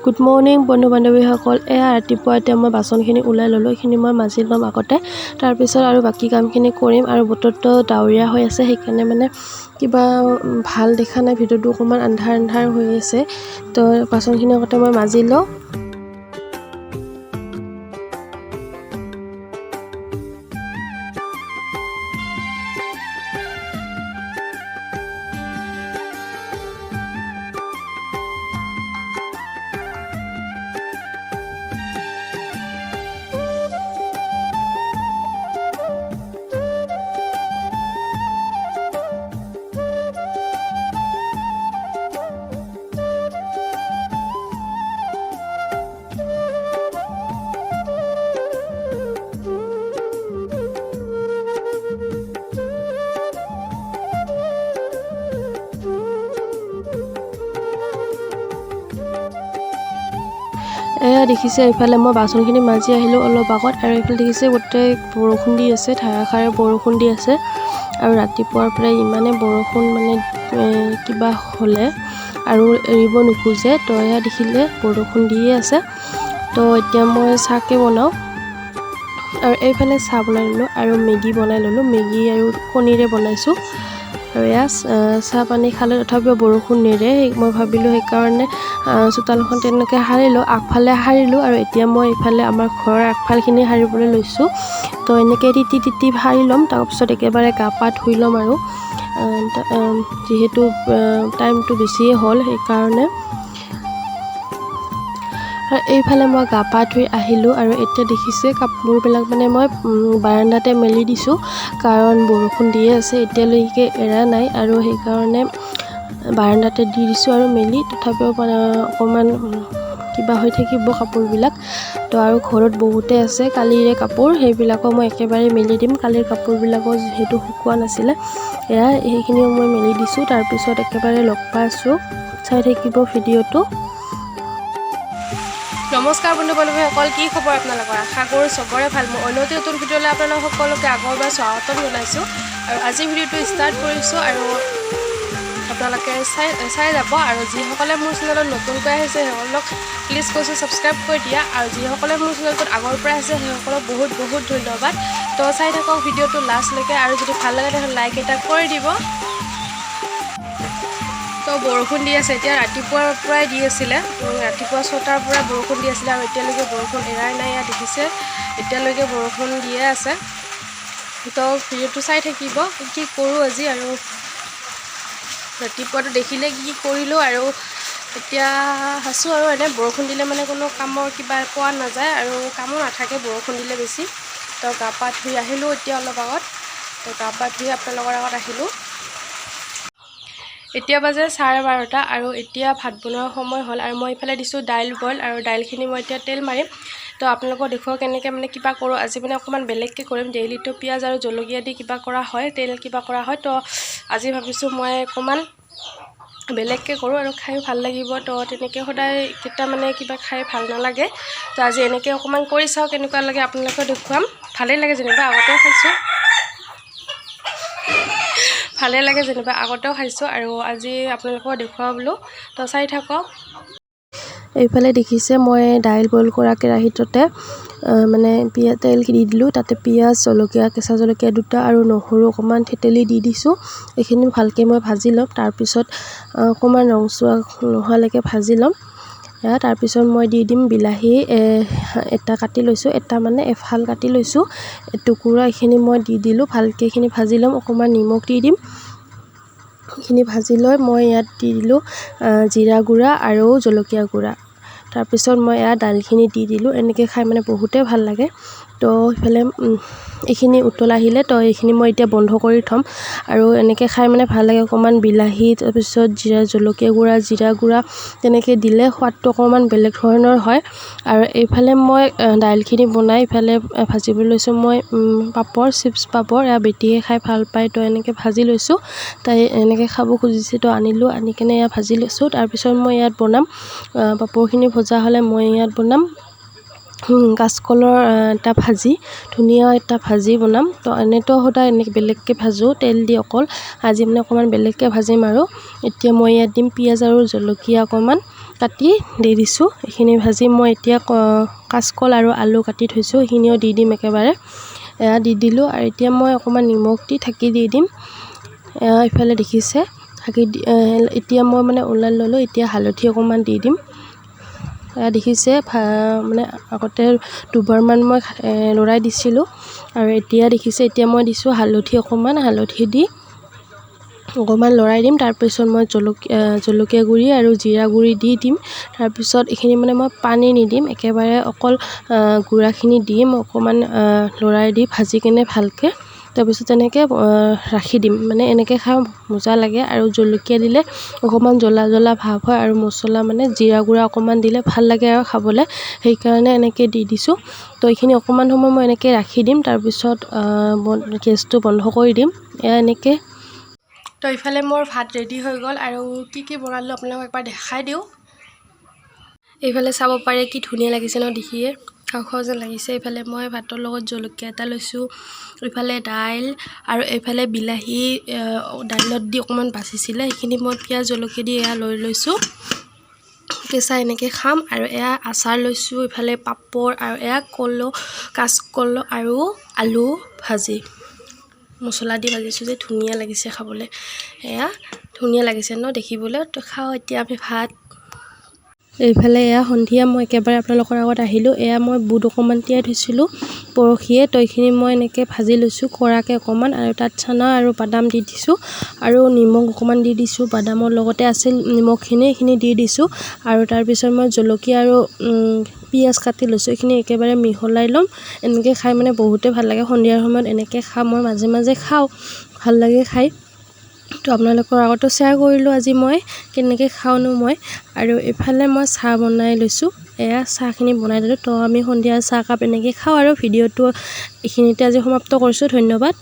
Good morning বন্ধু বান্ধৱীসকল। এয়া ৰাতিপুৱা এতিয়া মই বাচনখিনি ওলাই ল'লোঁ। এইখিনি মই মাজি ল'ম আগতে, তাৰপিছত আৰু বাকী কামখিনি কৰিম। আৰু বতৰটো ডাৱৰীয়া হৈ আছে, সেইকাৰণে মানে কিবা ভাল দেখা নাই, ভিডিঅ'টো অকণমান আন্ধাৰ আন্ধাৰ হৈ আছে। তো বাচনখিনি আগতে মই মাজি লওঁ। এয়া দেখিছে, এইফালে মই বাচনখিনি মাজি আহিলোঁ অলপ আগত, আৰু এইফালে দেখিছে গোটেই বৰষুণ দি আছে, ধাৰাসাৰে বৰষুণ দি আছে। আৰু ৰাতিপুৱাৰ পৰাই ইমানে বৰষুণ মানে কিবা হ'লে আৰু এৰিব নোখোজে। তো এয়া দেখিলে বৰষুণ দিয়ে আছে। তো এতিয়া মই চাহকে বনাওঁ, আৰু এইফালে চাহ বনাই ল'লোঁ আৰু মেগী বনাই ল'লোঁ। মেগী আৰু কণীৰে বনাইছোঁ। আৰু এয়া চাহ পানী খালে তথাপিও বৰষুণ নেৰে, মই ভাবিলোঁ সেইকাৰণে চোতালখন তেনেকৈ সাৰিলোঁ, আগফালে সাৰিলোঁ। আৰু এতিয়া মই এইফালে আমাৰ ঘৰৰ আগফালখিনি সাৰিবলৈ লৈছোঁ। তো এনেকৈ তিতি সাৰি ল'ম, তাৰপিছত একেবাৰে গা পা ধুই ল'ম। আৰু যিহেতু টাইমটো বেছিয়ে হ'ল সেইকাৰণে। এইফালে মই গা পা ধুই আহিলোঁ, আৰু এতিয়া দেখিছে কাপোৰবিলাক মানে মই বাৰাণ্ডাতে মেলি দিছোঁ, কাৰণ বৰষুণ দিয়ে আছে, এতিয়ালৈকে এৰা নাই। আৰু সেইকাৰণে বাৰাণ্ডাতে দি দিছোঁ আৰু মেলি, তথাপিও অকণমান কিবা হৈ থাকিব কাপোৰবিলাক। তো আৰু ঘৰত বহুতে আছে কালিৰে কাপোৰ, সেইবিলাকো মই একেবাৰে মেলি দিম। কালিৰ কাপোৰবিলাকো যিহেতু শুকোৱা নাছিলে, এয়া সেইখিনিও মই মেলি দিছোঁ। তাৰপিছত একেবাৰে লগ পাইছোঁ, চাই থাকিব ভিডিঅ'টো। নমস্কাৰ বন্ধু বান্ধৱীসকল, কি খবৰ আপোনালোকৰ? আশা কৰোঁ চবৰে ভাল। মই অন্য নতুন ভিডিঅ'লৈ আপোনালোক সকলোকে আগৰবাৰ স্বাগতম জনাইছোঁ। আৰু আজি ভিডিঅ'টো ষ্টাৰ্ট কৰিছোঁ, আৰু আপোনালোকে চাই যাব। আৰু যিসকলে মোৰ চেনেলত নতুনকৈ আহিছে সেইসকলক প্লিজ কৈছোঁ ছাবস্ক্ৰাইব কৰি দিয়া, আৰু যিসকলে মোৰ চেনেলটোত আগৰ পৰা আছে সেইসকলক বহুত বহুত ধন্যবাদ। তো চাই থাকক ভিডিঅ'টো লাষ্টলৈকে, আৰু যদি ভাল লাগে তেনেহ'লে লাইক এটা কৰি দিব। তো বৰষুণ দি আছে, এতিয়া ৰাতিপুৱাৰ পৰাই দি আছিলে, ৰাতিপুৱা 6টাৰ পৰা বৰষুণ দি আছিলে, আৰু এতিয়ালৈকে বৰষুণ এৰাই নাই। ইয়াত দেখিছে এতিয়ালৈকে বৰষুণ দিয়ে আছে। তো ভিডিঅ'টো চাই থাকিব, কি কৰোঁ আজি। আৰু ৰাতিপুৱাটো দেখিলে কি কৰিলোঁ, আৰু এতিয়া আছোঁ আৰু এনে। বৰষুণ দিলে মানে কোনো কামৰ কিবা পোৱা নাযায়, আৰু কামো নাথাকে বৰষুণ দিলে বেছি। তো গা পা ধুই আহিলোঁ এতিয়া অলপ আগত। তো গা পা ধুই আপোনালোকৰ আগত আহিলোঁ। এতিয়া বাজে 12:30, আৰু এতিয়া ভাত বনোৱাৰ সময় হ'ল। আৰু মই এইফালে দিছোঁ দাইল বইল, আৰু দাইলখিনি মই এতিয়া তেল মাৰিম। তো আপোনালোকক দেখুৱাওঁ কেনেকৈ মানে কিবা কৰোঁ। আজি মানে অকণমান বেলেগকৈ কৰিম। ডেইলিটো পিঁয়াজ আৰু জলকীয়া দি কিবা কৰা হয়, তেল কিবা কৰা হয়। তো আজি ভাবিছোঁ মই অকণমান বেলেগকৈ কৰোঁ, আৰু খাই ভাল লাগিব। তো তেনেকৈ সদায় কেইটা মানে কিবা খাই ভাল নালাগে। তো আজি এনেকৈ অকণমান কৰি চাওঁ কেনেকুৱা লাগে, আপোনালোকক দেখুৱাম। ভালেই লাগে যেনিবা, আগতেও খাইছোঁ, ভালেই লাগে যেনিবা, আগতেও খাইছোঁ। আৰু আজি আপোনালোকক দেখুৱাওঁ বোলো, তো চাই থাকক। এইফালে দেখিছে মই দাইল বইল কৰা কেৰাহীটোতে মানে তেল দি দিলোঁ। তাতে পিঁয়াজ, জলকীয়া, কেঁচা জলকীয়া 2টা আৰু নহৰু অকণমান থেতেলি দি দিছোঁ। এইখিনি ভালকৈ মই ভাজি ল'ম, তাৰপিছত অকণমান ৰংচোৱা নোহোৱালৈকে ভাজি ল'ম। তাৰপিছত মই দি দিম বিলাহী এটা কাটি লৈছোঁ, এটা মানে এফাল কাটি লৈছোঁ টুকুৰা, এইখিনি মই দি দিলোঁ। ভালকৈ এইখিনি ভাজি ল'ম, অকণমান নিমখ দি দিম। এইখিনি ভাজি লৈ মই ইয়াত দি দিলোঁ জিৰা গুড়া আৰু জলকীয়া গুড়া। তাৰপিছত মই দাইলখিনি দি দিলোঁ। এনেকৈ খাই মানে বহুতেই ভাল লাগে। তো সেইফালে এইখিনি উতল আহিলে, তো এইখিনি মই এতিয়া বন্ধ কৰি থ'ম। আৰু এনেকৈ খাই মানে ভাল লাগে, অকণমান বিলাহী, তাৰপিছত জলকীয়া গুড়া, জিৰা গুড়া তেনেকৈ দিলে সোৱাদটো অকণমান বেলেগ ধৰণৰ হয়। আৰু এইফালে মই দাইলখিনি বনাই ইফালে ভাজিবলৈ লৈছোঁ। মই পাপৰ, চিপছ পাপৰ, বেটিয়ে খাই ভাল পায়, তো এনেকৈ ভাজি লৈছোঁ। তাই এনেকৈ খাব খুজিছে, তো আনিলোঁ, আনি কেনে ভাজি লৈছোঁ। তাৰপিছত মই ইয়াত বনাম পাপৰখিনি ভজা হ'লে মই ইয়াত বনাম কাচকলৰ এটা ভাজি, ধুনীয়া এটা ভাজি বনাম। তো এনেতো সদায় এনেকৈ বেলেগকৈ ভাজোঁ তেল দি অকল, আজি মানে অকণমান বেলেগকৈ ভাজিম। আৰু এতিয়া মই ইয়াত দিম পিঁয়াজ আৰু জলকীয়া অকণমান কাটি দি দিছোঁ। এইখিনি ভাজি মই এতিয়া কাচকল আৰু আলু কাটি থৈছোঁ সেইখিনিও দি দিম একেবাৰে। এয়া দি দিলোঁ আৰু এতিয়া মই অকণমান নিমখ দি ঢাকি দি দিম। ইফালে দেখিছে এতিয়া মই মানে ওলাই ল'লোঁ। এতিয়া হালধি অকণমান দি দিম। দেখিছে মানে আগতে দুবাৰমান মই লৰাই দিছিলোঁ আৰু এতিয়া দেখিছে এতিয়া মই দিছোঁ হালধি অকণমান, হালধি দি অকণমান লৰাই দিম। তাৰপিছত মই জলকীয়া গুড়ি আৰু জিৰা গুড়ি দি দিম। তাৰপিছত এইখিনি মানে মই পানী নিদিম, একেবাৰে অকল গুড়াখিনি দিম, অকণমান লৰাই দি ভাজি কিনে ভালকৈ। তাৰপিছত তেনেকৈ ৰাখি দিম। মানে এনেকৈ খাই মজা লাগে আৰু জলকীয়া দিলে অকণমান জ্বলা জ্বলা ভাৱ হয় আৰু মছলা মানে জিৰা গুড়া অকণমান দিলে ভাল লাগে আৰু খাবলৈ, সেইকাৰণে এনেকৈ দি দিছোঁ। তো এইখিনি অকণমান সময় মই এনেকৈ ৰাখি দিম। তাৰপিছত গেছটো বন্ধ কৰি দিম। এনেকৈ। তো ইফালে মোৰ ভাত ৰেডি হৈ গ'ল আৰু কি বনালোঁ আপোনালোকক একবাৰ দেখাই দিওঁ। এইফালে চাব পাৰে কি ধুনীয়া লাগিছে ন দেখিয়ে, খাওঁ খাওঁ যেন লাগিছে। এইফালে মই ভাতৰ লগত জলকীয়া এটা লৈছোঁ, এইফালে দাইল আৰু এইফালে বিলাহী দাইলত দি অকণমান বাচিছিলে, সেইখিনি মই পিঁয়াজ জলকীয়া দি এয়া লৈ লৈছোঁ। কেঁচা এনেকৈ খাম। আৰু এয়া আচাৰ লৈছোঁ, ইফালে পাপৰ আৰু এয়া কাচকল আৰু আলু ভাজি মছলা দি ভাজিছোঁ যে ধুনীয়া লাগিছে খাবলৈ। এয়া ধুনীয়া লাগিছে ন দেখিবলৈ। তো খাওঁ এতিয়া আমি ভাত। এইফালে এয়া সন্ধিয়া মই একেবাৰে আপোনালোকৰ আগত আহিলোঁ। এয়া মই বুট অকণমান তিয়াই থৈছিলোঁ পৰহিয়ে, তো এইখিনি মই এনেকৈ ভাজি লৈছোঁ কৰাকৈ অকণমান, আৰু তাত চানা আৰু বাদাম দি দিছোঁ আৰু নিমখ অকণমান দি দিছোঁ। বাদামৰ লগতে আছিল নিমখখিনি, এইখিনি দি দিছোঁ। আৰু তাৰপিছত মই জলকীয়া আৰু পিঁয়াজ কাটি লৈছোঁ, এইখিনি একেবাৰে মিহলাই ল'ম। এনেকৈ খাই মানে বহুতেই ভাল লাগে। সন্ধিয়াৰ সময়ত এনেকৈ খাওঁ, মই মাজে মাজে খাওঁ, ভাল লাগে খাই। তো আপোনালোকৰ আগতো শ্বেয়াৰ কৰিলোঁ আজি মই কেনেকৈ খাওঁনো মই। আৰু এইফালে মই চাহ বনাই লৈছোঁ। এয়া চাহখিনি বনাই দিলোঁ। তো আমি সন্ধিয়া চাহকাপ এনেকৈ খাওঁ আৰু ভিডিঅ'টো এইখিনিতে আজি সমাপ্ত কৰিছোঁ। ধন্যবাদ।